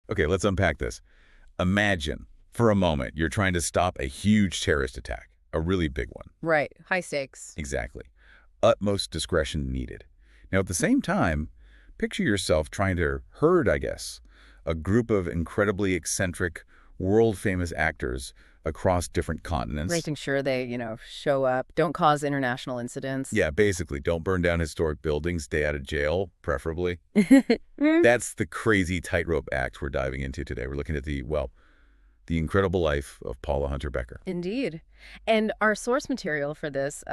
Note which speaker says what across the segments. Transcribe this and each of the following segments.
Speaker 1: Okay, let's unpack this. Imagine, for a moment, you're trying to stop a huge terrorist attack, a really big one.
Speaker 2: Right. High stakes.
Speaker 1: Exactly. Utmost discretion needed. Now, at the same time, picture yourself trying to herd, I guess, a group of incredibly eccentric, world-famous actors across different continents.
Speaker 2: Making sure they, show up, don't cause international incidents.
Speaker 1: Yeah, basically, don't burn down historic buildings, stay out of jail, preferably. That's the crazy tightrope act we're diving into today. We're looking at the incredible life of Paula Hunter Becker.
Speaker 2: Indeed. And our source material for this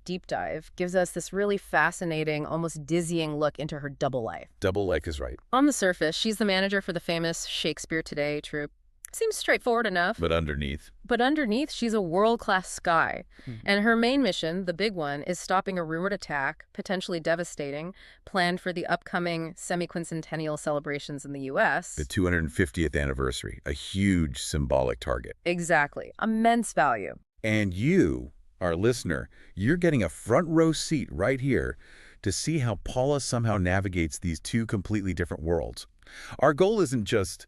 Speaker 2: deep dive gives us this really fascinating, almost dizzying look into her double life.
Speaker 1: Double life is right.
Speaker 2: On the surface, she's the manager for the famous Shakespeare Today troupe. Seems straightforward enough.
Speaker 1: But underneath,
Speaker 2: she's a world-class spy. And her main mission, the big one, is stopping a rumored attack, potentially devastating, planned for the upcoming semi-quincentennial celebrations in the U.S.
Speaker 1: the 250th anniversary, a huge symbolic target.
Speaker 2: Exactly. Immense value.
Speaker 1: And you, our listener, you're getting a front row seat right here to see how Paula somehow navigates these two completely different worlds. Our goal isn't just,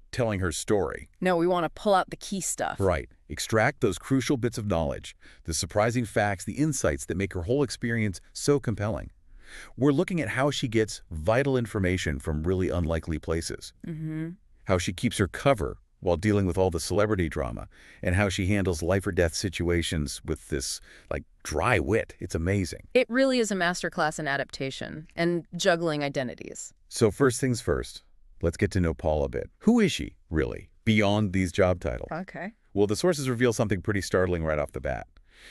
Speaker 1: telling her story.
Speaker 2: No, we want to pull out the key stuff.
Speaker 1: Right. Extract those crucial bits of knowledge, the surprising facts, the insights that make her whole experience so compelling. We're looking at how she gets vital information from really unlikely places, how she keeps her cover while dealing with all the celebrity drama, and how she handles life-or-death situations with this, dry wit. It's amazing.
Speaker 2: It really is a masterclass in adaptation and juggling identities.
Speaker 1: So first things first. Let's get to know Paula a bit. Who is she, really, beyond these job titles?
Speaker 2: Okay.
Speaker 1: Well, the sources reveal something pretty startling right off the bat.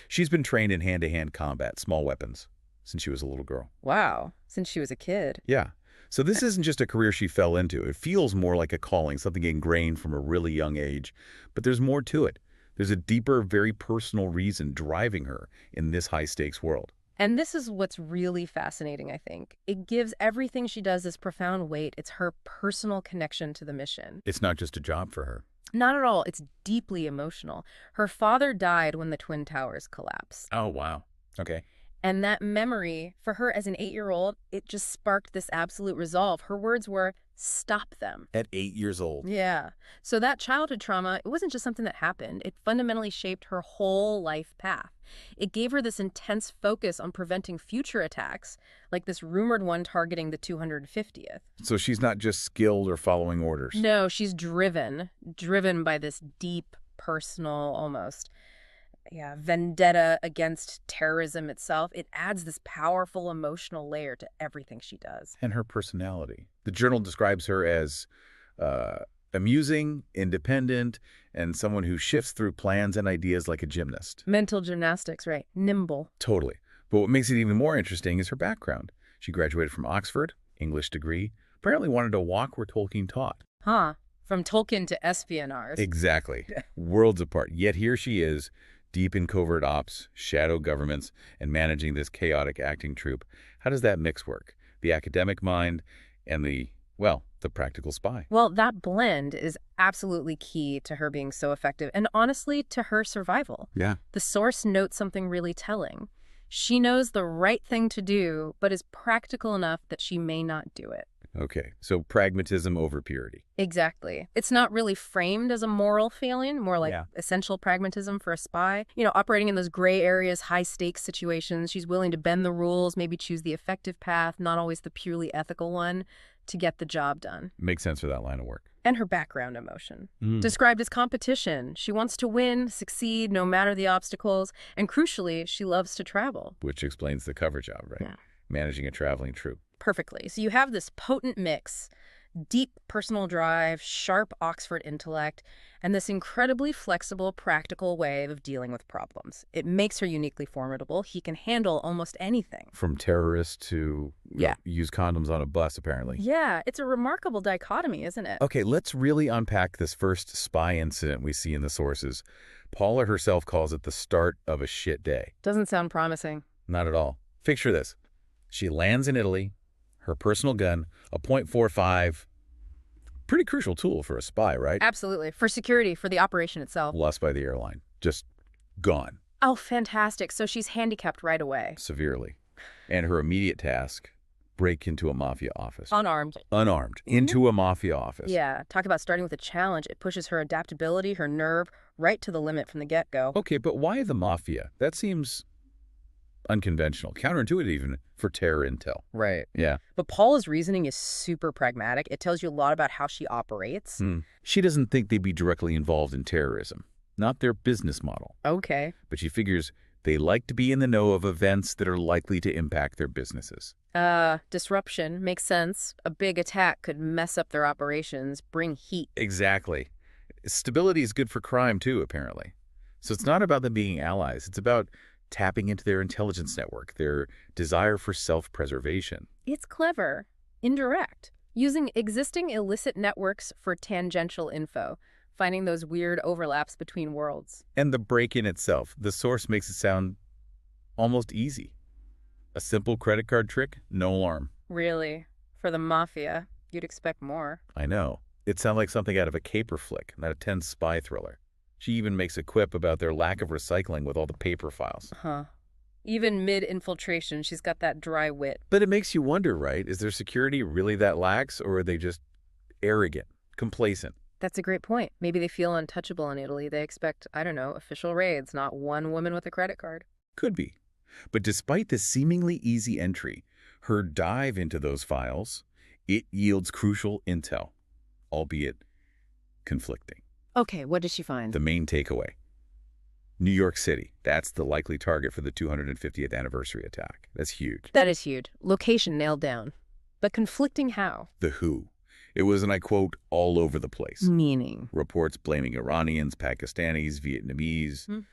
Speaker 1: She's been trained in hand-to-hand combat, small weapons, since she was a little girl.
Speaker 2: Wow. Since she was a kid.
Speaker 1: Yeah. So this isn't just a career she fell into. It feels more like a calling, something ingrained from a really young age. But there's more to it. There's a deeper, very personal reason driving her in this high-stakes world.
Speaker 2: And this is what's really fascinating, I think. It gives everything she does this profound weight. It's her personal connection to the mission.
Speaker 1: It's not just a job for her.
Speaker 2: Not at all. It's deeply emotional. Her father died when the Twin Towers collapsed.
Speaker 1: Oh, wow. Okay.
Speaker 2: And that memory, for her as an 8-year-old, it just sparked this absolute resolve. Her words were, stop them.
Speaker 1: At 8 years old.
Speaker 2: Yeah. So that childhood trauma, it wasn't just something that happened. It fundamentally shaped her whole life path. It gave her this intense focus on preventing future attacks, like this rumored one targeting the 250th.
Speaker 1: So she's not just skilled or following orders.
Speaker 2: No, she's driven by this deep, personal, almost, vendetta against terrorism itself. It adds this powerful emotional layer to everything she does.
Speaker 1: And her personality. The journal describes her as amusing, independent, and someone who shifts through plans and ideas like a gymnast.
Speaker 2: Mental gymnastics, right. Nimble.
Speaker 1: Totally. But what makes it even more interesting is her background. She graduated from Oxford, English degree, apparently wanted to walk where Tolkien taught.
Speaker 2: Huh. From Tolkien to espionage.
Speaker 1: Exactly. Worlds apart. Yet here she is, deep in covert ops, shadow governments, and managing this chaotic acting troupe. How does that mix work? The academic mind and the practical spy.
Speaker 2: Well, that blend is absolutely key to her being so effective and honestly to her survival.
Speaker 1: Yeah.
Speaker 2: The source notes something really telling. She knows the right thing to do, but is practical enough that she may not do it.
Speaker 1: Okay, so pragmatism over purity.
Speaker 2: Exactly. It's not really framed as a moral failing, more like essential pragmatism for a spy. Operating in those gray areas, high-stakes situations, she's willing to bend the rules, maybe choose the effective path, not always the purely ethical one, to get the job done.
Speaker 1: Makes sense for that line of work.
Speaker 2: And her background emotion. Described as competition. She wants to win, succeed, no matter the obstacles, and crucially, she loves to travel.
Speaker 1: Which explains the cover job, right?
Speaker 2: Yeah.
Speaker 1: Managing a traveling troupe.
Speaker 2: Perfectly. So you have this potent mix, deep personal drive, sharp Oxford intellect, and this incredibly flexible, practical way of dealing with problems. It makes her uniquely formidable. He can handle almost anything.
Speaker 1: From terrorists to use condoms on a bus, apparently.
Speaker 2: Yeah, it's a remarkable dichotomy, isn't it?
Speaker 1: Okay, let's really unpack this first spy incident we see in the sources. Paula herself calls it the start of a shit day.
Speaker 2: Doesn't sound promising.
Speaker 1: Not at all. Picture this. She lands in Italy, her personal gun, a .45, pretty crucial tool for a spy, right?
Speaker 2: Absolutely. For security, for the operation itself.
Speaker 1: Lost by the airline. Just gone.
Speaker 2: Oh, fantastic. So she's handicapped right away.
Speaker 1: Severely. And her immediate task, break into a mafia office.
Speaker 2: Unarmed.
Speaker 1: Unarmed. Into a mafia office.
Speaker 2: Yeah, talk about starting with a challenge. It pushes her adaptability, her nerve, right to the limit from the get-go.
Speaker 1: Okay, but why the mafia? That seems unconventional, counterintuitive even for terror intel.
Speaker 2: Right.
Speaker 1: Yeah.
Speaker 2: But Paula's reasoning is super pragmatic. It tells you a lot about how she operates.
Speaker 1: She doesn't think they'd be directly involved in terrorism. Not their business model.
Speaker 2: Okay.
Speaker 1: But she figures they like to be in the know of events that are likely to impact their businesses.
Speaker 2: Disruption makes sense. A big attack could mess up their operations, bring heat.
Speaker 1: Exactly. Stability is good for crime, too, apparently. So it's not about them being allies. It's about tapping into their intelligence network, their desire for self-preservation.
Speaker 2: It's clever. Indirect. Using existing illicit networks for tangential info. Finding those weird overlaps between worlds.
Speaker 1: And the break-in itself, the source makes it sound almost easy. A simple credit card trick, no alarm.
Speaker 2: Really? For the mafia, you'd expect more.
Speaker 1: I know. It sounds like something out of a caper flick, not a tense spy thriller. She even makes a quip about their lack of recycling with all the paper files.
Speaker 2: Even mid-infiltration, she's got that dry wit.
Speaker 1: But it makes you wonder, right? Is their security really that lax, or are they just arrogant, complacent?
Speaker 2: That's a great point. Maybe they feel untouchable in Italy. They expect, I don't know, official raids, not one woman with a credit card.
Speaker 1: Could be. But despite the seemingly easy entry, her dive into those files, it yields crucial intel, albeit conflicting.
Speaker 2: Okay, what did she find?
Speaker 1: The main takeaway. New York City. That's the likely target for the 250th anniversary attack. That's huge.
Speaker 2: That is huge. Location nailed down. But conflicting how?
Speaker 1: The who. It was, and I quote, all over the place.
Speaker 2: Meaning?
Speaker 1: Reports blaming Iranians, Pakistanis, Vietnamese,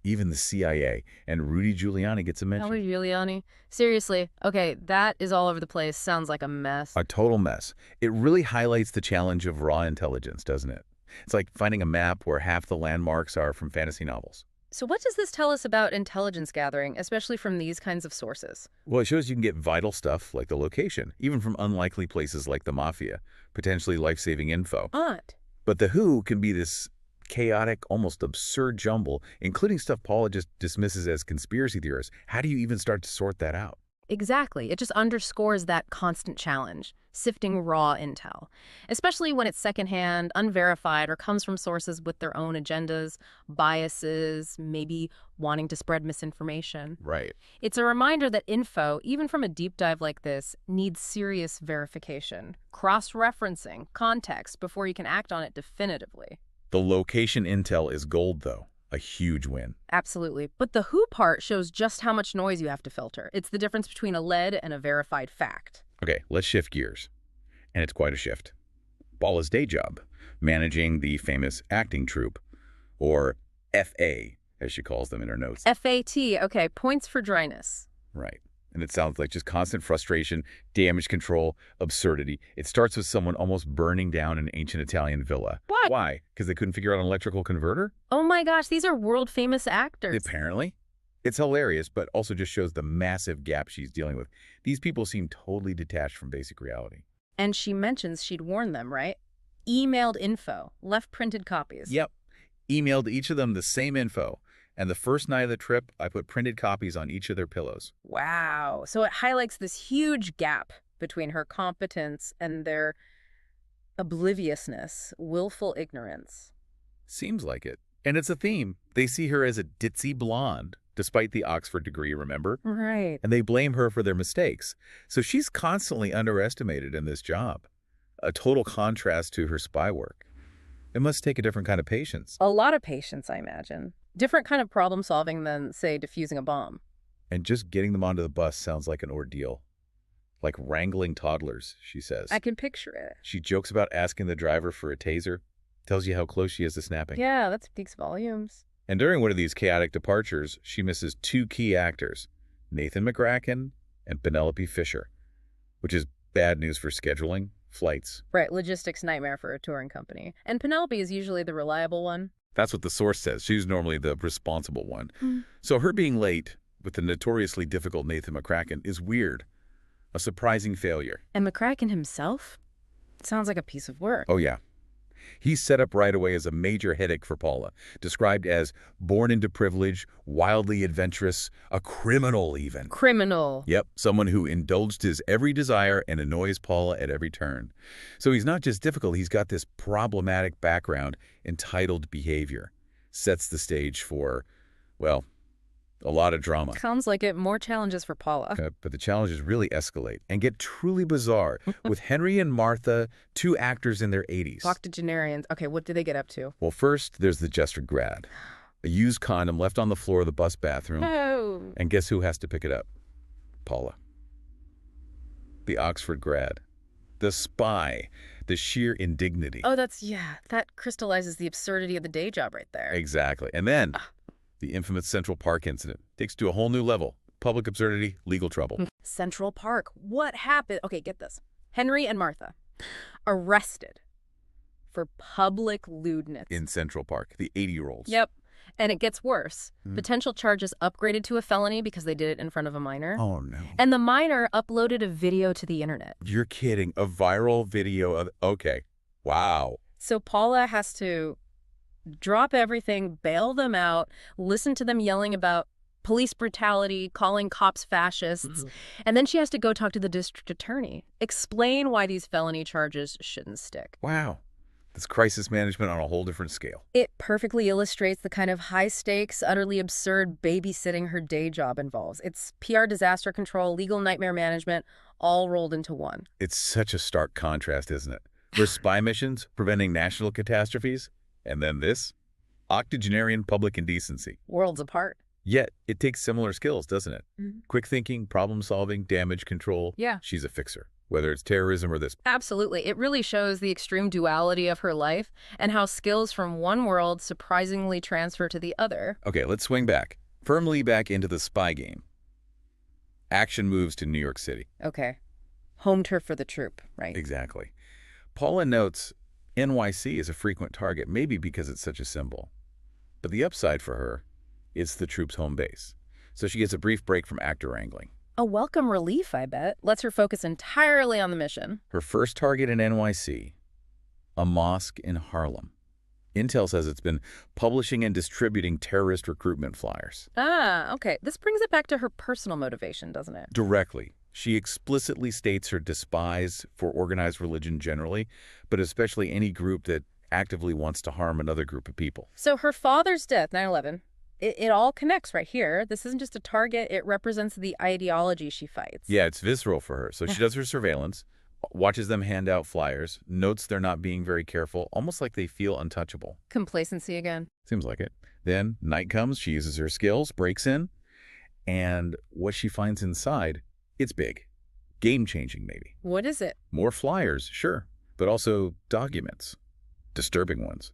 Speaker 1: even the CIA. And Rudy Giuliani gets a mention.
Speaker 2: Rudy Giuliani? Seriously. Okay, that is all over the place. Sounds like a mess.
Speaker 1: A total mess. It really highlights the challenge of raw intelligence, doesn't it? It's like finding a map where half the landmarks are from fantasy novels.
Speaker 2: So what does this tell us about intelligence gathering, especially from these kinds of sources?
Speaker 1: Well, it shows you can get vital stuff like the location, even from unlikely places like the mafia, potentially life-saving info.
Speaker 2: Odd.
Speaker 1: But the who can be this chaotic, almost absurd jumble, including stuff Paula just dismisses as conspiracy theorists. How do you even start to sort that out?
Speaker 2: Exactly. It just underscores that constant challenge, sifting raw intel, especially when it's secondhand, unverified, or comes from sources with their own agendas, biases, maybe wanting to spread misinformation.
Speaker 1: Right.
Speaker 2: It's a reminder that info, even from a deep dive like this, needs serious verification, cross-referencing, context before you can act on it definitively.
Speaker 1: The location intel is gold, though. A huge win.
Speaker 2: Absolutely. But the who part shows just how much noise you have to filter. It's the difference between a lead and a verified fact.
Speaker 1: Okay, let's shift gears. And it's quite a shift. Paula's day job, managing the famous acting troupe, or FA, as she calls them in her notes.
Speaker 2: FAT, okay, points for dryness.
Speaker 1: Right. And it sounds like just constant frustration, damage control, absurdity. It starts with someone almost burning down an ancient Italian villa.
Speaker 2: What?
Speaker 1: Why? Because they couldn't figure out an electrical converter?
Speaker 2: Oh my gosh, these are world-famous actors.
Speaker 1: Apparently. It's hilarious, but also just shows the massive gap she's dealing with. These people seem totally detached from basic reality.
Speaker 2: And she mentions she'd warned them, right? Emailed info, left printed copies.
Speaker 1: Yep. Emailed each of them the same info. And the first night of the trip, I put printed copies on each of their pillows.
Speaker 2: Wow. So it highlights this huge gap between her competence and their obliviousness, willful ignorance.
Speaker 1: Seems like it. And it's a theme. They see her as a ditzy blonde, despite the Oxford degree, remember?
Speaker 2: Right.
Speaker 1: And they blame her for their mistakes. So she's constantly underestimated in this job. A total contrast to her spy work. It must take a different kind of patience.
Speaker 2: A lot of patience, I imagine. Different kind of problem solving than, say, defusing a bomb.
Speaker 1: And just getting them onto the bus sounds like an ordeal. Like wrangling toddlers, she says.
Speaker 2: I can picture it.
Speaker 1: She jokes about asking the driver for a taser. Tells you how close she is to snapping.
Speaker 2: Yeah, that speaks volumes.
Speaker 1: And during one of these chaotic departures, she misses two key actors, Nathan McCracken and Penelope Fisher, which is bad news for scheduling flights.
Speaker 2: Right, logistics nightmare for a touring company. And Penelope is usually the reliable one.
Speaker 1: That's what the source says. She's normally the responsible one. So her being late with the notoriously difficult Nathan McCracken is weird. A surprising failure.
Speaker 2: And McCracken himself? Sounds like a piece of work.
Speaker 1: Oh, yeah. He's set up right away as a major headache for Paula, described as born into privilege, wildly adventurous, a criminal even.
Speaker 2: Criminal.
Speaker 1: Yep, someone who indulged his every desire and annoys Paula at every turn. So he's not just difficult, he's got this problematic background, entitled behavior. Sets the stage for, well, a lot of drama.
Speaker 2: Sounds like it. More challenges for Paula.
Speaker 1: But the challenges really escalate and get truly bizarre, with Henry and Martha, two actors in their 80s.
Speaker 2: Octogenarians. Okay, what do they get up to?
Speaker 1: Well, first, there's the Jester grad. A used condom left on the floor of the bus bathroom.
Speaker 2: Oh.
Speaker 1: And guess who has to pick it up? Paula. The Oxford grad. The spy. The sheer indignity.
Speaker 2: Oh, that crystallizes the absurdity of the day job right there.
Speaker 1: Exactly. And then the infamous Central Park incident takes it to a whole new level. Public absurdity, legal trouble.
Speaker 2: Central Park. What happened? Okay, get this. Henry and Martha arrested for public lewdness.
Speaker 1: In Central Park, the 80-year-olds.
Speaker 2: Yep. And it gets worse. Potential charges upgraded to a felony because they did it in front of a minor.
Speaker 1: Oh, no.
Speaker 2: And the minor uploaded a video to the internet.
Speaker 1: You're kidding. A viral video of... Okay. Wow.
Speaker 2: So Paula has to drop everything, bail them out, listen to them yelling about police brutality, calling cops fascists, and then she has to go talk to the district attorney, explain why these felony charges shouldn't stick.
Speaker 1: Wow. That's crisis management on a whole different scale.
Speaker 2: It perfectly illustrates the kind of high-stakes, utterly absurd babysitting her day job involves. It's PR disaster control, legal nightmare management, all rolled into one.
Speaker 1: It's such a stark contrast, isn't it? We're spy missions, preventing national catastrophes, and then this? Octogenarian public indecency.
Speaker 2: Worlds apart.
Speaker 1: Yet, it takes similar skills, doesn't it? Quick thinking, problem solving, damage control.
Speaker 2: Yeah.
Speaker 1: She's a fixer. Whether it's terrorism or this.
Speaker 2: Absolutely. It really shows the extreme duality of her life and how skills from one world surprisingly transfer to the other.
Speaker 1: Okay, let's swing back. Firmly back into the spy game. Action moves to New York City.
Speaker 2: Okay. Home turf for the troop, right?
Speaker 1: Exactly. Paula notes NYC is a frequent target, maybe because it's such a symbol. But the upside for her is the troop's home base. So she gets a brief break from actor wrangling.
Speaker 2: A welcome relief, I bet. Lets her focus entirely on the mission.
Speaker 1: Her first target in NYC, a mosque in Harlem. Intel says it's been publishing and distributing terrorist recruitment flyers.
Speaker 2: Ah, okay. This brings it back to her personal motivation, doesn't it?
Speaker 1: Directly. She explicitly states her despise for organized religion generally, but especially any group that actively wants to harm another group of people.
Speaker 2: So her father's death, 9/11, it all connects right here. This isn't just a target. It represents the ideology she fights.
Speaker 1: Yeah, it's visceral for her. So she does her surveillance, watches them hand out flyers, notes they're not being very careful, almost like they feel untouchable.
Speaker 2: Complacency again.
Speaker 1: Seems like it. Then night comes, she uses her skills, breaks in, and what she finds inside, it's big. Game-changing, maybe.
Speaker 2: What is it?
Speaker 1: More flyers, sure, but also documents. Disturbing ones.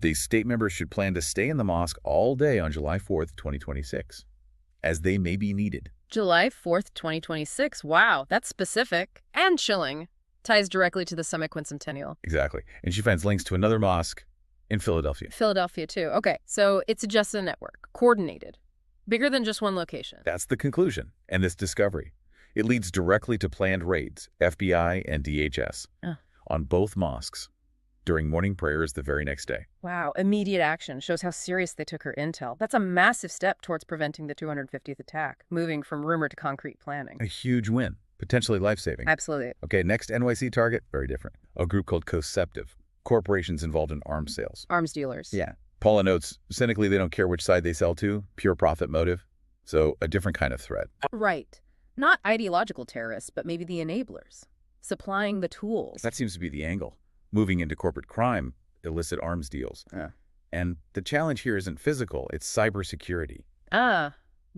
Speaker 1: The state members should plan to stay in the mosque all day on July 4th, 2026, as they may be needed.
Speaker 2: July 4th, 2026. Wow, that's specific and chilling. Ties directly to the Summit Quincentennial.
Speaker 1: Exactly. And she finds links to another mosque in Philadelphia.
Speaker 2: Philadelphia, too. Okay, so it's just a network, coordinated, bigger than just one location.
Speaker 1: That's the conclusion, and this discovery. It leads directly to planned raids, FBI and DHS, on both mosques during morning prayers the very next day.
Speaker 2: Wow, immediate action shows how serious they took her intel. That's a massive step towards preventing the 250th attack, moving from rumor to concrete planning.
Speaker 1: A huge win, potentially life-saving.
Speaker 2: Absolutely.
Speaker 1: Okay, next NYC target, very different. A group called Coceptive, corporations involved in arms sales.
Speaker 2: Arms dealers.
Speaker 1: Yeah. Paula notes, cynically, they don't care which side they sell to, pure profit motive. So a different kind of threat.
Speaker 2: Right. Not ideological terrorists, but maybe the enablers, supplying the tools.
Speaker 1: That seems to be the angle. Moving into corporate crime, illicit arms deals. And the challenge here isn't physical, it's cybersecurity.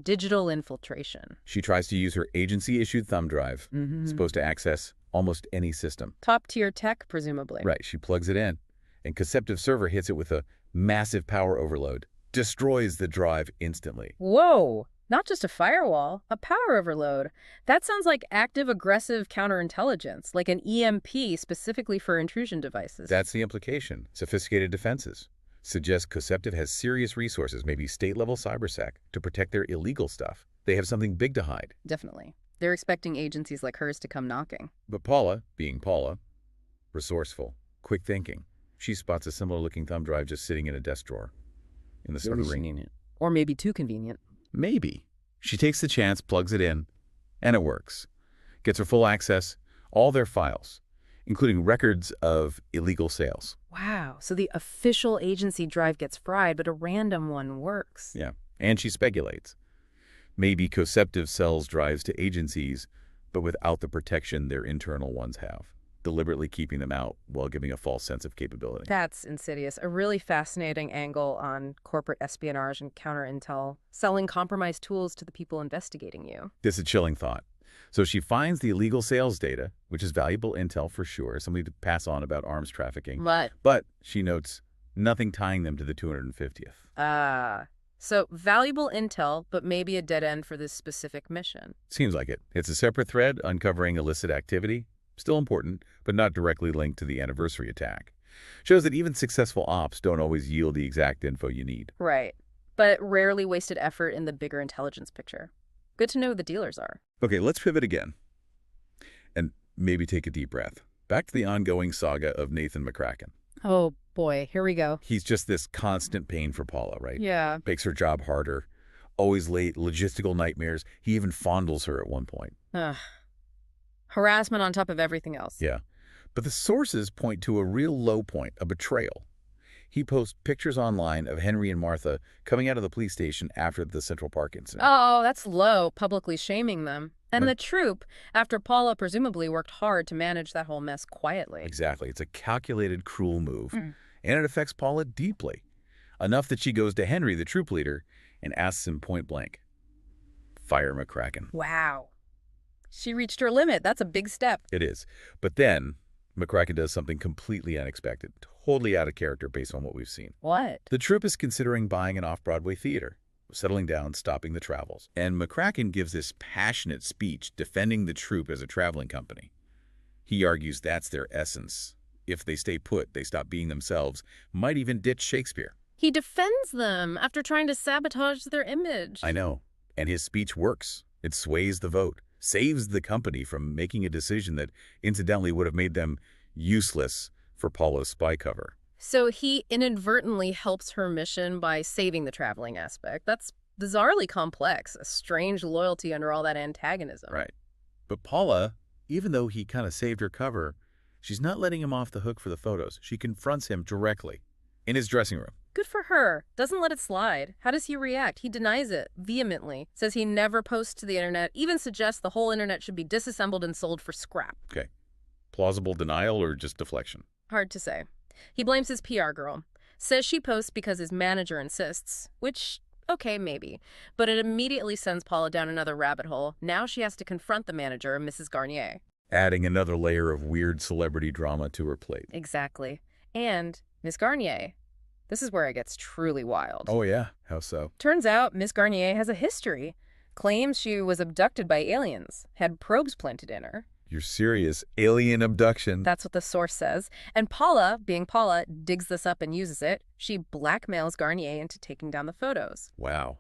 Speaker 2: Digital infiltration.
Speaker 1: She tries to use her agency-issued thumb drive, supposed to access almost any system.
Speaker 2: Top-tier tech, presumably.
Speaker 1: Right, she plugs it in, and Coceptive server hits it with a massive power overload, destroys the drive instantly.
Speaker 2: Whoa! Not just a firewall, a power overload. That sounds like active aggressive counterintelligence, like an EMP specifically for intrusion devices.
Speaker 1: That's the implication. Sophisticated defenses. Suggests Coceptive has serious resources, maybe state-level cybersec, to protect their illegal stuff. They have something big to hide.
Speaker 2: Definitely. They're expecting agencies like hers to come knocking.
Speaker 1: But Paula, being Paula, resourceful, Quick thinking. She spots a similar-looking thumb drive just sitting in a desk drawer in the center ring.
Speaker 2: Convenient. Or maybe too convenient.
Speaker 1: Maybe. She takes the chance, plugs it in, and it works. Gets her full access, all their files, including records of illegal sales.
Speaker 2: Wow. So the official agency drive gets fried, but a random one works.
Speaker 1: Yeah. And she speculates. Maybe Coceptive sells drives to agencies, but without the protection their internal ones have, deliberately keeping them out while giving a false sense of capability.
Speaker 2: That's insidious. A really fascinating angle on corporate espionage and counterintel, selling compromised tools to the people investigating you.
Speaker 1: This is a chilling thought. So she finds the illegal sales data, which is valuable intel for sure, somebody to pass on about arms trafficking. But she notes nothing tying them to the 250th.
Speaker 2: So valuable intel, but maybe a dead end for this specific mission.
Speaker 1: Seems like it. It's a separate thread uncovering illicit activity. Still important, but not directly linked to the anniversary attack. Shows that even successful ops don't always yield the exact info you need.
Speaker 2: Right. But rarely wasted effort in the bigger intelligence picture. Good to know who the dealers are.
Speaker 1: Okay, let's pivot again. And maybe take a deep breath. Back to the ongoing saga of Nathan McCracken.
Speaker 2: Oh, boy. Here we go.
Speaker 1: He's just this constant pain for Paula, right?
Speaker 2: Yeah.
Speaker 1: Makes her job harder. Always late, logistical nightmares. He even fondles her at one point.
Speaker 2: Harassment on top of everything else.
Speaker 1: Yeah. But the sources point to a real low point, a betrayal. He posts pictures online of Henry and Martha coming out of the police station after the Central Park incident.
Speaker 2: Oh, that's low, publicly shaming them. And the troop, after Paula presumably worked hard to manage that whole mess quietly.
Speaker 1: Exactly. It's a calculated, cruel move. And it affects Paula deeply. Enough that she goes to Henry, the troop leader, and asks him point blank, fire McCracken.
Speaker 2: Wow. She reached her limit. That's a big step.
Speaker 1: It is. But then McCracken does something completely unexpected, totally out of character based on what we've seen.
Speaker 2: What?
Speaker 1: The troupe is considering buying an off-Broadway theater, settling down, stopping the travels. And McCracken gives this passionate speech defending the troupe as a traveling company. He argues that's their essence. If they stay put, they stop being themselves, might even ditch Shakespeare.
Speaker 2: He defends them after trying to sabotage their image.
Speaker 1: I know. And his speech works. It sways the vote, saves the company from making a decision that incidentally would have made them useless for Paula's spy cover.
Speaker 2: So he inadvertently helps her mission by saving the traveling aspect. That's bizarrely complex, a strange loyalty under all that antagonism.
Speaker 1: Right. But Paula, even though he kind of saved her cover, she's not letting him off the hook for the photos. She confronts him directly in his dressing room.
Speaker 2: Good for her. Doesn't let it slide. How does he react? He denies it vehemently. Says he never posts to the internet, even suggests the whole internet should be disassembled and sold for scrap.
Speaker 1: Okay. Plausible denial or just deflection?
Speaker 2: Hard to say. He blames his PR girl. Says she posts because his manager insists, which, okay, maybe. But it immediately sends Paula down another rabbit hole. Now she has to confront the manager, Mrs. Garnier.
Speaker 1: Adding another layer of weird celebrity drama to her plate.
Speaker 2: Exactly. And Miss Garnier. This is where it gets truly wild.
Speaker 1: Oh, yeah? How so?
Speaker 2: Turns out Miss Garnier has a history. Claims she was abducted by aliens, had probes planted in her.
Speaker 1: You're serious. Alien abduction.
Speaker 2: That's what the source says. And Paula, being Paula, digs this up and uses it. She blackmails Garnier into taking down the photos.
Speaker 1: Wow.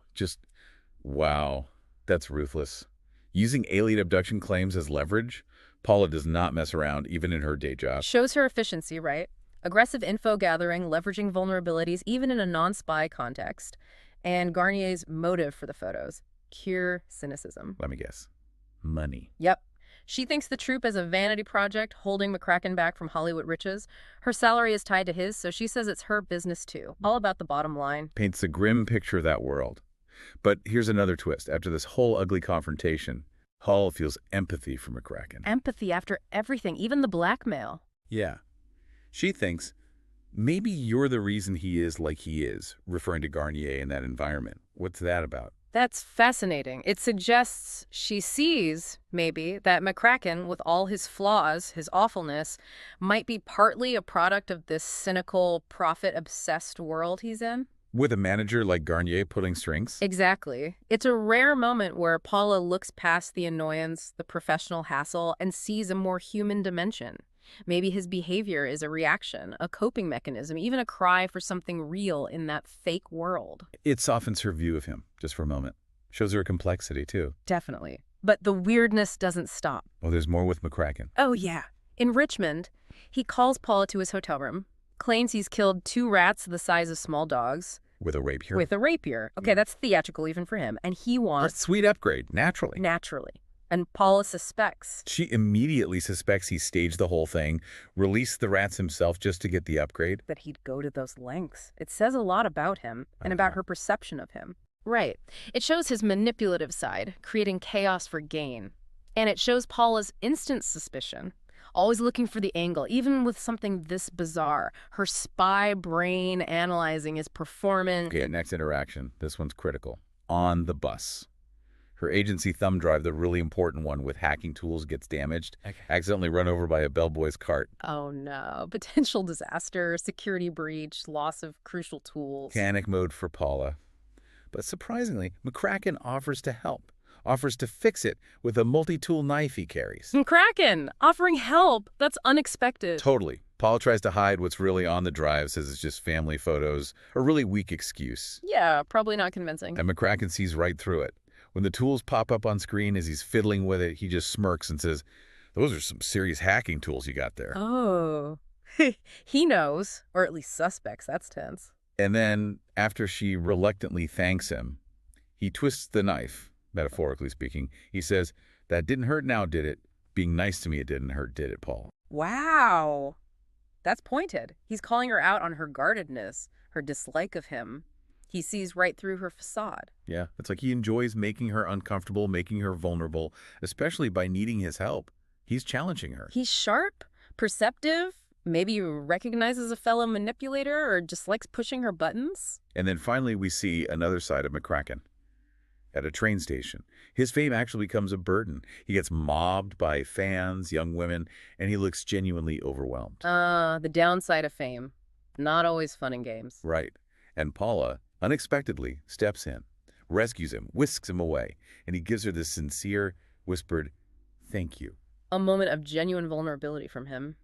Speaker 1: Wow. That's ruthless. Using alien abduction claims as leverage? Paula does not mess around, even in her day job.
Speaker 2: Shows her efficiency, right? Aggressive info gathering, leveraging vulnerabilities, even in a non-spy context. And Garnier's motive for the photos, pure cynicism.
Speaker 1: Let me guess. Money.
Speaker 2: Yep. She thinks the troupe is a vanity project, holding McCracken back from Hollywood riches. Her salary is tied to his, so she says it's her business too. All about the bottom line.
Speaker 1: Paints a grim picture of that world. But here's another twist. After this whole ugly confrontation, Hull feels empathy for McCracken.
Speaker 2: Empathy after everything, even the blackmail.
Speaker 1: Yeah. She thinks, maybe you're the reason he is like he is, referring to Garnier in that environment. What's that about?
Speaker 2: That's fascinating. It suggests she sees, maybe, that McCracken, with all his flaws, his awfulness, might be partly a product of this cynical, profit-obsessed world he's in.
Speaker 1: With a manager like Garnier pulling strings?
Speaker 2: Exactly. It's a rare moment where Paula looks past the annoyance, the professional hassle, and sees a more human dimension. Maybe his behavior is a reaction, a coping mechanism, even a cry for something real in that fake world.
Speaker 1: It softens her view of him, just for a moment. Shows her complexity, too.
Speaker 2: Definitely. But the weirdness doesn't stop.
Speaker 1: Oh, there's more with McCracken.
Speaker 2: Oh, yeah. In Richmond, He calls Paula to his hotel room, claims he's killed 2 rats the size of small dogs.
Speaker 1: With a rapier?
Speaker 2: With a rapier. Okay, that's theatrical even for him. And he wants...
Speaker 1: A sweet upgrade, naturally.
Speaker 2: Naturally. And Paula suspects.
Speaker 1: She immediately suspects he staged the whole thing, released the rats himself just to get the upgrade.
Speaker 2: That he'd go to those lengths. It says a lot about him and about her perception of him. Right. It shows his manipulative side, creating chaos for gain. And it shows Paula's instant suspicion. Always looking for the angle, even with something this bizarre. Her spy brain analyzing his performance.
Speaker 1: Okay, next interaction. This one's critical. On the bus. Her agency thumb drive, the really important one with hacking tools, gets damaged. Okay. Accidentally run over by a bellboy's cart.
Speaker 2: Oh no. Potential disaster, security breach, loss of crucial tools.
Speaker 1: Panic mode for Paula. But surprisingly, McCracken offers to help. Offers to fix it with a multi-tool knife he carries.
Speaker 2: McCracken offering help. That's unexpected.
Speaker 1: Totally. Paul tries to hide what's really on the drive, says it's just family photos. A really weak excuse.
Speaker 2: Yeah, probably not convincing.
Speaker 1: And McCracken sees right through it. When the tools pop up on screen as he's fiddling with it, he just smirks and says, "Those are some serious hacking tools you got there."
Speaker 2: Oh. He knows, or at least suspects. That's tense.
Speaker 1: And then, after she reluctantly thanks him, he twists the knife. Metaphorically speaking, he says, "That didn't hurt now, did it? Being nice to me, it didn't hurt, did it, Paul?"
Speaker 2: Wow. That's pointed. He's calling her out on her guardedness, her dislike of him. He sees right through her facade.
Speaker 1: Yeah, it's like he enjoys making her uncomfortable, making her vulnerable, especially by needing his help. He's challenging her.
Speaker 2: He's sharp, perceptive, maybe recognizes a fellow manipulator or just likes pushing her buttons.
Speaker 1: And then finally we see another side of McCracken. At a train station, his fame actually becomes a burden. He gets mobbed by fans, young women, and he looks genuinely overwhelmed.
Speaker 2: The downside of fame. Not always fun and games.
Speaker 1: Right. And Paula unexpectedly steps in, rescues him, whisks him away, and he gives her this sincere, whispered, "Thank you."
Speaker 2: A moment of genuine vulnerability from him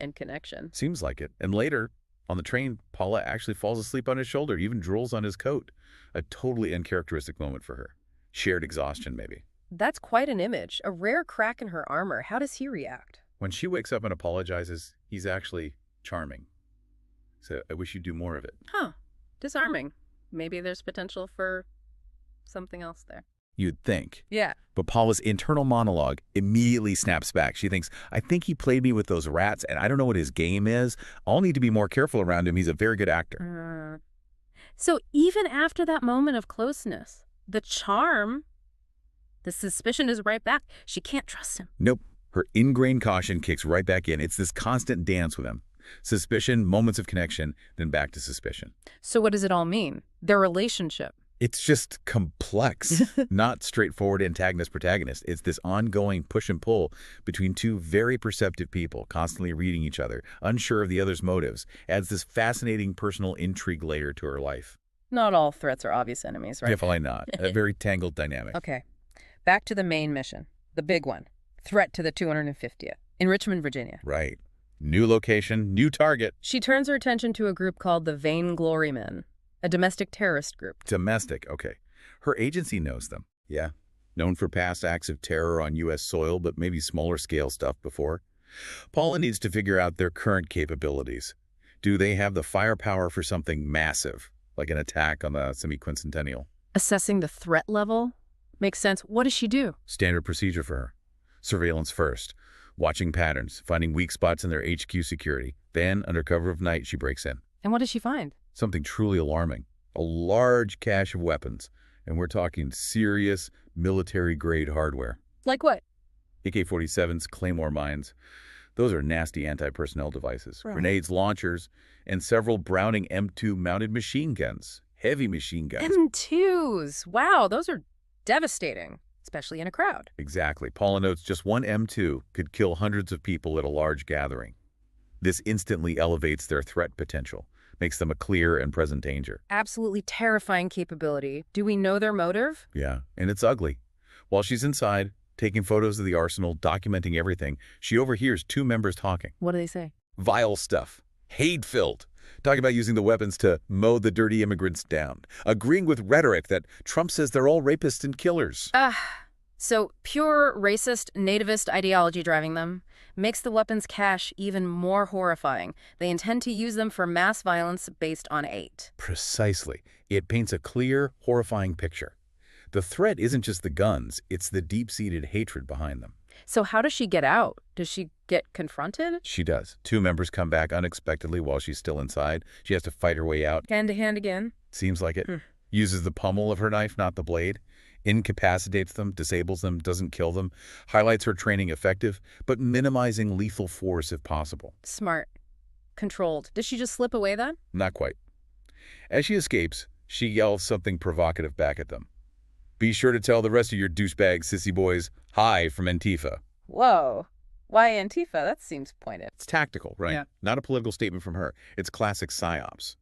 Speaker 2: and connection.
Speaker 1: Seems like it. And later, on the train, Paula actually falls asleep on his shoulder, even drools on his coat. A totally uncharacteristic moment for her. Shared exhaustion, maybe.
Speaker 2: That's quite an image. A rare crack in her armor. How does he react?
Speaker 1: When she wakes up and apologizes, he's actually charming. So I wish you'd do more of it.
Speaker 2: Huh. Disarming. Maybe there's potential for something else there.
Speaker 1: You'd think.
Speaker 2: Yeah.
Speaker 1: But Paula's internal monologue immediately snaps back. She thinks, "I think he played me with those rats, and I don't know what his game is. I'll need to be more careful around him. He's a very good actor."
Speaker 2: So even after that moment of closeness, the charm, the suspicion is right back. She can't trust him.
Speaker 1: Nope. Her ingrained caution kicks right back in. It's this constant dance with him. Suspicion, moments of connection, then back to suspicion.
Speaker 2: So what does it all mean? Their relationship.
Speaker 1: It's just complex, not straightforward antagonist-protagonist. It's this ongoing push and pull between two very perceptive people, constantly reading each other, unsure of the other's motives, adds this fascinating personal intrigue layer to her life.
Speaker 2: Not all threats are obvious enemies, right?
Speaker 1: Definitely not. A very tangled dynamic.
Speaker 2: Okay. Back to the main mission, the big one, threat to the 250th, in Richmond, Virginia.
Speaker 1: Right. New location, new target.
Speaker 2: She turns her attention to a group called the Vainglory Men. A domestic terrorist group.
Speaker 1: Domestic, okay. Her agency knows them. Yeah. Known for past acts of terror on U.S. soil, but maybe smaller scale stuff before. Paula needs to figure out their current capabilities. Do they have the firepower for something massive, like an attack on the semi-quincentennial?
Speaker 2: Assessing the threat level makes sense. What does she do?
Speaker 1: Standard procedure for her. Surveillance first. Watching patterns, finding weak spots in their HQ security. Then, under cover of night, she breaks in.
Speaker 2: And what does she find?
Speaker 1: Something truly alarming. A large cache of weapons. And we're talking serious military-grade hardware.
Speaker 2: Like what?
Speaker 1: AK-47s, Claymore mines. Those are nasty anti-personnel devices.
Speaker 2: Right.
Speaker 1: Grenades, launchers, and several Browning M2 mounted machine guns. Heavy machine guns.
Speaker 2: M2s. Wow, those are devastating, especially in a crowd.
Speaker 1: Exactly. Paula notes just one M2 could kill hundreds of people at a large gathering. This instantly elevates their threat potential. Makes them a clear and present danger.
Speaker 2: Absolutely terrifying capability. Do we know their motive?
Speaker 1: Yeah, and it's ugly. While she's inside, taking photos of the arsenal, documenting everything, she overhears two members talking.
Speaker 2: What do they say?
Speaker 1: Vile stuff. Hate-filled. Talking about using the weapons to mow the dirty immigrants down. Agreeing with rhetoric that Trump says they're all rapists and killers.
Speaker 2: So pure racist, nativist ideology driving them makes the weapons cache even more horrifying. They intend to use them for mass violence based on hate.
Speaker 1: Precisely. It paints a clear, horrifying picture. The threat isn't just the guns, it's the deep-seated hatred behind them.
Speaker 2: So how does she get out? Does she get confronted?
Speaker 1: She does. Two members come back unexpectedly while she's still inside. She has to fight her way out.
Speaker 2: Hand to hand again?
Speaker 1: Seems like it. Uses the pommel of her knife, not the blade. Incapacitates them, disables them, doesn't kill them. Highlights her training effective, but minimizing lethal force if possible.
Speaker 2: Smart. Controlled. Does she just slip away then?
Speaker 1: Not quite. As she escapes, she yells something provocative back at them. Be sure to tell the rest of your douchebag sissy boys, hi from Antifa.
Speaker 2: Whoa. Why Antifa? That seems pointed.
Speaker 1: It's tactical, right?
Speaker 3: Yeah.
Speaker 1: Not a political statement from her. It's classic psyops.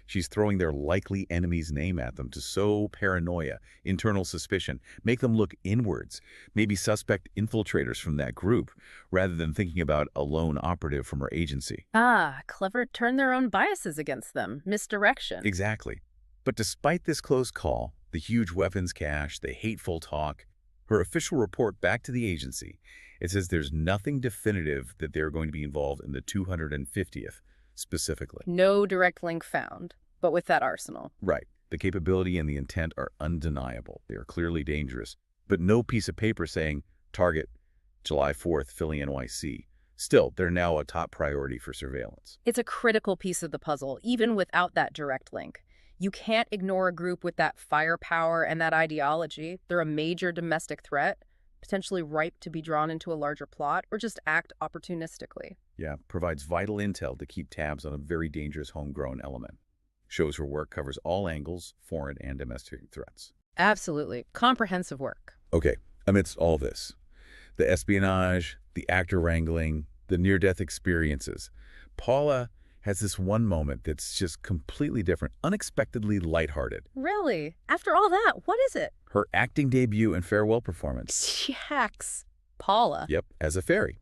Speaker 1: She's throwing their likely enemy's name at them to sow paranoia, internal suspicion, make them look inwards, maybe suspect infiltrators from that group, rather than thinking about a lone operative from her agency.
Speaker 2: Ah, clever. Turn their own biases against them. Misdirection.
Speaker 1: Exactly. But despite this close call, the huge weapons cache, the hateful talk, her official report back to the agency, it says there's nothing definitive that they're going to be involved in the 250th, specifically.
Speaker 2: No direct link found, but with that arsenal.
Speaker 1: Right. The capability and the intent are undeniable. They are clearly dangerous, but no piece of paper saying, target, July 4th, Philly, NYC. Still, they're now a top priority for surveillance.
Speaker 2: It's a critical piece of the puzzle, even without that direct link. You can't ignore a group with that firepower and that ideology. They're a major domestic threat, potentially ripe to be drawn into a larger plot, or just act opportunistically.
Speaker 1: Yeah, provides vital intel to keep tabs on a very dangerous homegrown element. Shows her work covers all angles, foreign and domestic threats.
Speaker 2: Absolutely. Comprehensive work.
Speaker 1: Okay, amidst all this, the espionage, the actor wrangling, the near-death experiences, Paula has this one moment that's just completely different, unexpectedly lighthearted.
Speaker 2: Really? After all that, what is it?
Speaker 1: Her acting debut and farewell performance.
Speaker 2: She hacks Paula.
Speaker 1: Yep, as a fairy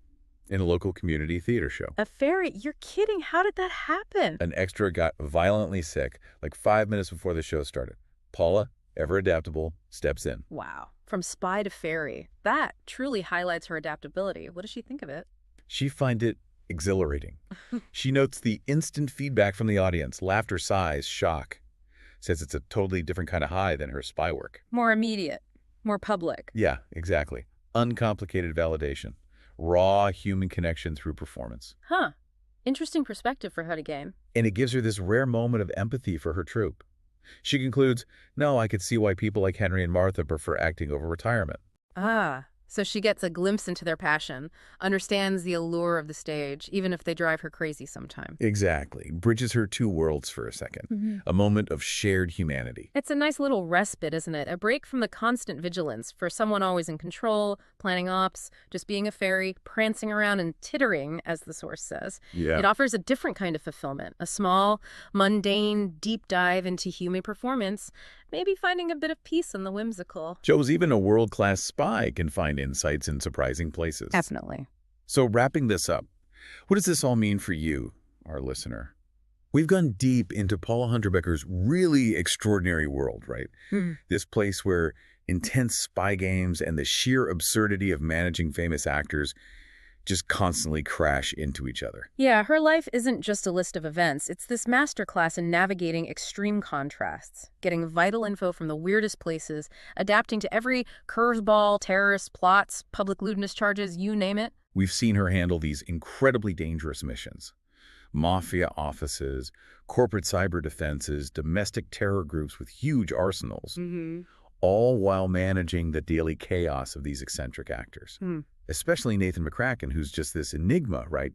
Speaker 1: in a local community theater show.
Speaker 2: A fairy? You're kidding. How did that happen?
Speaker 1: An extra got violently sick like 5 minutes before the show started. Paula, ever adaptable, steps in.
Speaker 2: Wow. From spy to fairy. That truly highlights her adaptability. What does she think of it?
Speaker 1: She finds it exhilarating. She notes the instant feedback from the audience, laughter, sighs, shock. Says it's a totally different kind of high than her spy work.
Speaker 2: More immediate. More public.
Speaker 1: Yeah, exactly. Uncomplicated validation. Raw human connection through performance.
Speaker 2: Huh. Interesting perspective for how to game.
Speaker 1: And it gives her this rare moment of empathy for her troupe. She concludes, no, I could see why people like Henry and Martha prefer acting over retirement.
Speaker 2: Ah. So she gets a glimpse into their passion, understands the allure of the stage, even if they drive her crazy sometimes.
Speaker 1: Exactly. Bridges her two worlds for a second. A moment of shared humanity.
Speaker 2: It's a nice little respite, isn't it? A break from the constant vigilance for someone always in control, planning ops, just being a fairy, prancing around and tittering, as the source says.
Speaker 1: Yeah.
Speaker 2: It offers a different kind of fulfillment, a small, mundane, deep dive into human performance, maybe finding a bit of peace in the whimsical.
Speaker 1: Shows even a world-class spy can find insights in surprising places.
Speaker 2: Definitely.
Speaker 1: So wrapping this up, what does this all mean for you, our listener? We've gone deep into Paula Hunter Becker's really extraordinary world, right? This place where intense spy games and the sheer absurdity of managing famous actors just constantly crash into each other.
Speaker 2: Yeah, her life isn't just a list of events. It's this masterclass in navigating extreme contrasts, getting vital info from the weirdest places, adapting to every curveball, terrorist plots, public lewdness charges, you name it.
Speaker 1: We've seen her handle these incredibly dangerous missions. Mafia offices, corporate cyber defenses, domestic terror groups with huge arsenals, all while managing the daily chaos of these eccentric actors. Especially Nathan McCracken, who's just this enigma, right?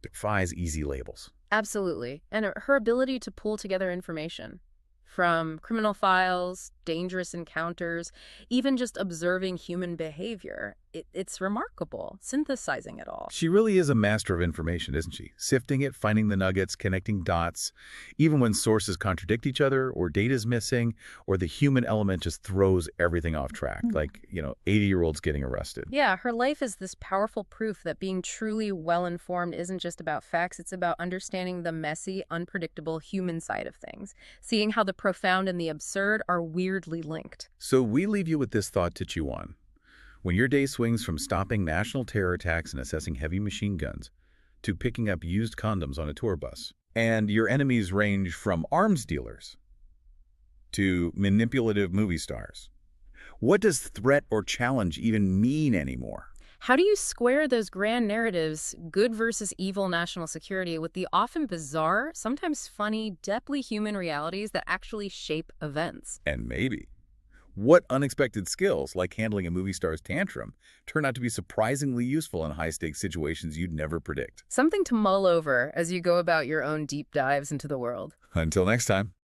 Speaker 1: Defies easy labels.
Speaker 2: Absolutely. And her ability to pull together information from criminal files, dangerous encounters, even just observing human behavior. It's remarkable, synthesizing it all.
Speaker 1: She really is a master of information, isn't she? Sifting it, finding the nuggets, connecting dots, even when sources contradict each other or data's missing or the human element just throws everything off track, like, 80-year-olds getting arrested.
Speaker 2: Yeah, her life is this powerful proof that being truly well-informed isn't just about facts, it's about understanding the messy, unpredictable human side of things, seeing how the profound and the absurd are weirdly linked.
Speaker 1: So we leave you with this thought to chew on. When your day swings from stopping national terror attacks and assessing heavy machine guns to picking up used condoms on a tour bus, and your enemies range from arms dealers to manipulative movie stars. What does threat or challenge even mean anymore?
Speaker 2: How do you square those grand narratives, good versus evil national security, with the often bizarre, sometimes funny, deeply human realities that actually shape events?
Speaker 1: And maybe, what unexpected skills, like handling a movie star's tantrum, turn out to be surprisingly useful in high-stakes situations you'd never predict?
Speaker 2: Something to mull over as you go about your own deep dives into the world.
Speaker 1: Until next time.